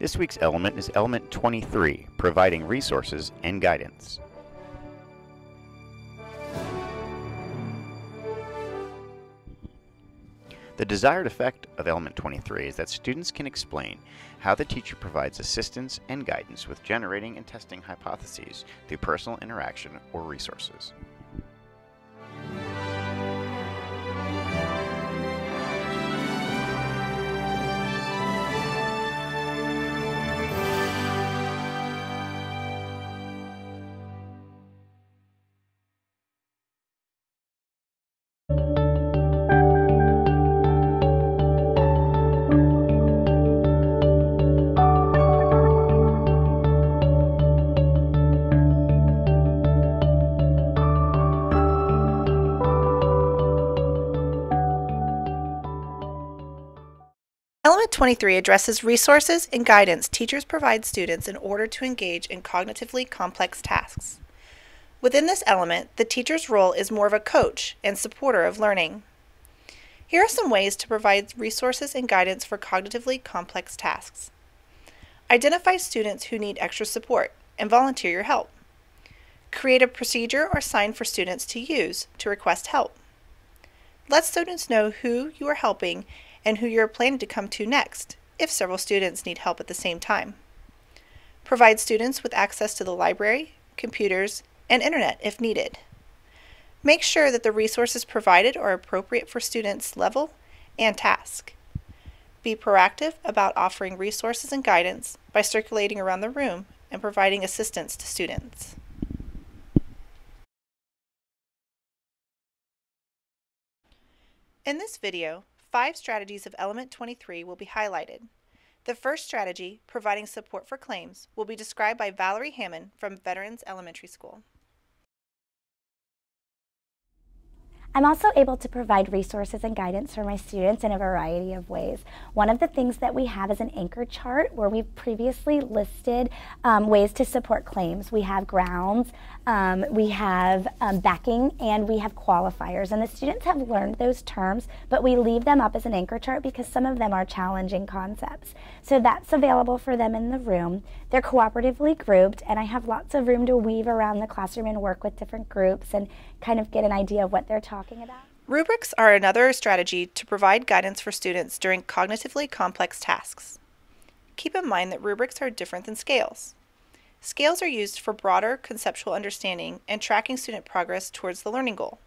This week's element is element 23, providing resources and guidance. The desired effect of element 23 is that students can explain how the teacher provides assistance and guidance with generating and testing hypotheses through personal interaction or resources. Element 23 addresses resources and guidance teachers provide students in order to engage in cognitively complex tasks. Within this element, the teacher's role is more of a coach and supporter of learning. Here are some ways to provide resources and guidance for cognitively complex tasks. Identify students who need extra support and volunteer your help. Create a procedure or sign for students to use to request help. Let students know who you are helping and who you're planning to come to next, if several students need help at the same time. Provide students with access to the library, computers, and internet if needed. Make sure that the resources provided are appropriate for students' level and task. Be proactive about offering resources and guidance by circulating around the room and providing assistance to students. In this video, 5 strategies of element 23 will be highlighted. The first strategy, providing support for claims, will be described by Valerie Hammond from Veterans Elementary School. I'm also able to provide resources and guidance for my students in a variety of ways. One of the things that we have is an anchor chart where we've previously listed ways to support claims. We have grounds, we have backing, and we have qualifiers. And the students have learned those terms, but we leave them up as an anchor chart because some of them are challenging concepts. So that's available for them in the room. They're cooperatively grouped, and I have lots of room to weave around the classroom and work with different groups and kind of get an idea of what they're talking about. Rubrics are another strategy to provide guidance for students during cognitively complex tasks. Keep in mind that rubrics are different than scales. Scales are used for broader conceptual understanding and tracking student progress towards the learning goal,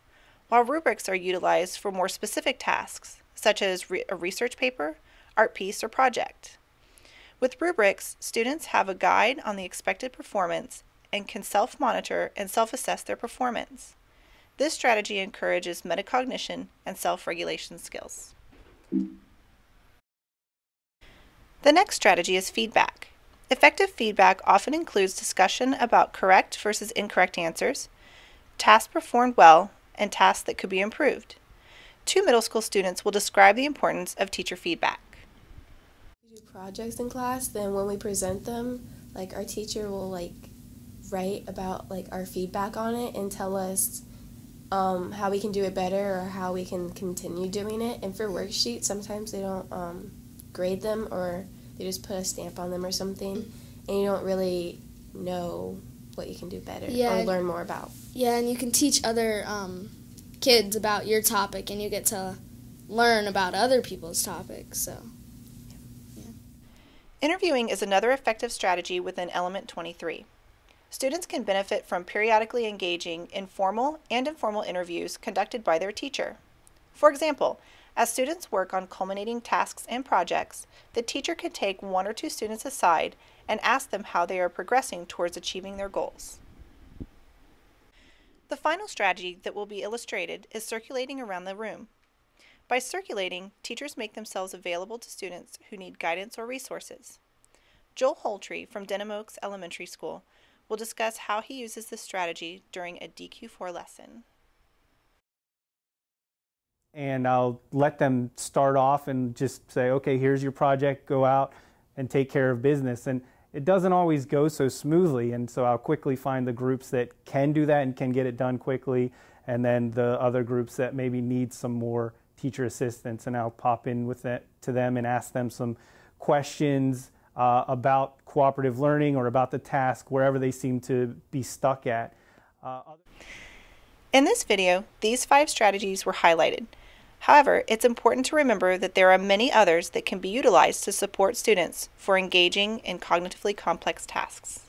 while rubrics are utilized for more specific tasks, such as a research paper, art piece, or project. With rubrics, students have a guide on the expected performance and can self-monitor and self-assess their performance. This strategy encourages metacognition and self-regulation skills. The next strategy is feedback. Effective feedback often includes discussion about correct versus incorrect answers, tasks performed well, and tasks that could be improved. 2 middle school students will describe the importance of teacher feedback. We do projects in class, then when we present them, our teacher will write about our feedback on it and tell us how we can do it better or how we can continue doing it. And for worksheets, sometimes they don't grade them, or they just put a stamp on them or something, and you don't really know what you can do better or learn more about. Yeah, and you can teach other kids about your topic, and you get to learn about other people's topics. So, yeah. Interviewing is another effective strategy within element 23. Students can benefit from periodically engaging in formal and informal interviews conducted by their teacher. For example, as students work on culminating tasks and projects, the teacher can take 1 or 2 students aside and ask them how they are progressing towards achieving their goals. The final strategy that will be illustrated is circulating around the room. By circulating, teachers make themselves available to students who need guidance or resources. Joel Holtree from Denham Oaks Elementary School will discuss how he uses this strategy during a DQ4 lesson. And I'll let them start off and just say, okay, here's your project, go out and take care of business. And it doesn't always go so smoothly, and so I'll quickly find the groups that can do that and can get it done quickly, and then the other groups that maybe need some more teacher assistance, and I'll pop in with that to them and ask them some questions about cooperative learning or about the task wherever they seem to be stuck at. In this video, these 5 strategies were highlighted. However, it's important to remember that there are many others that can be utilized to support students for engaging in cognitively complex tasks.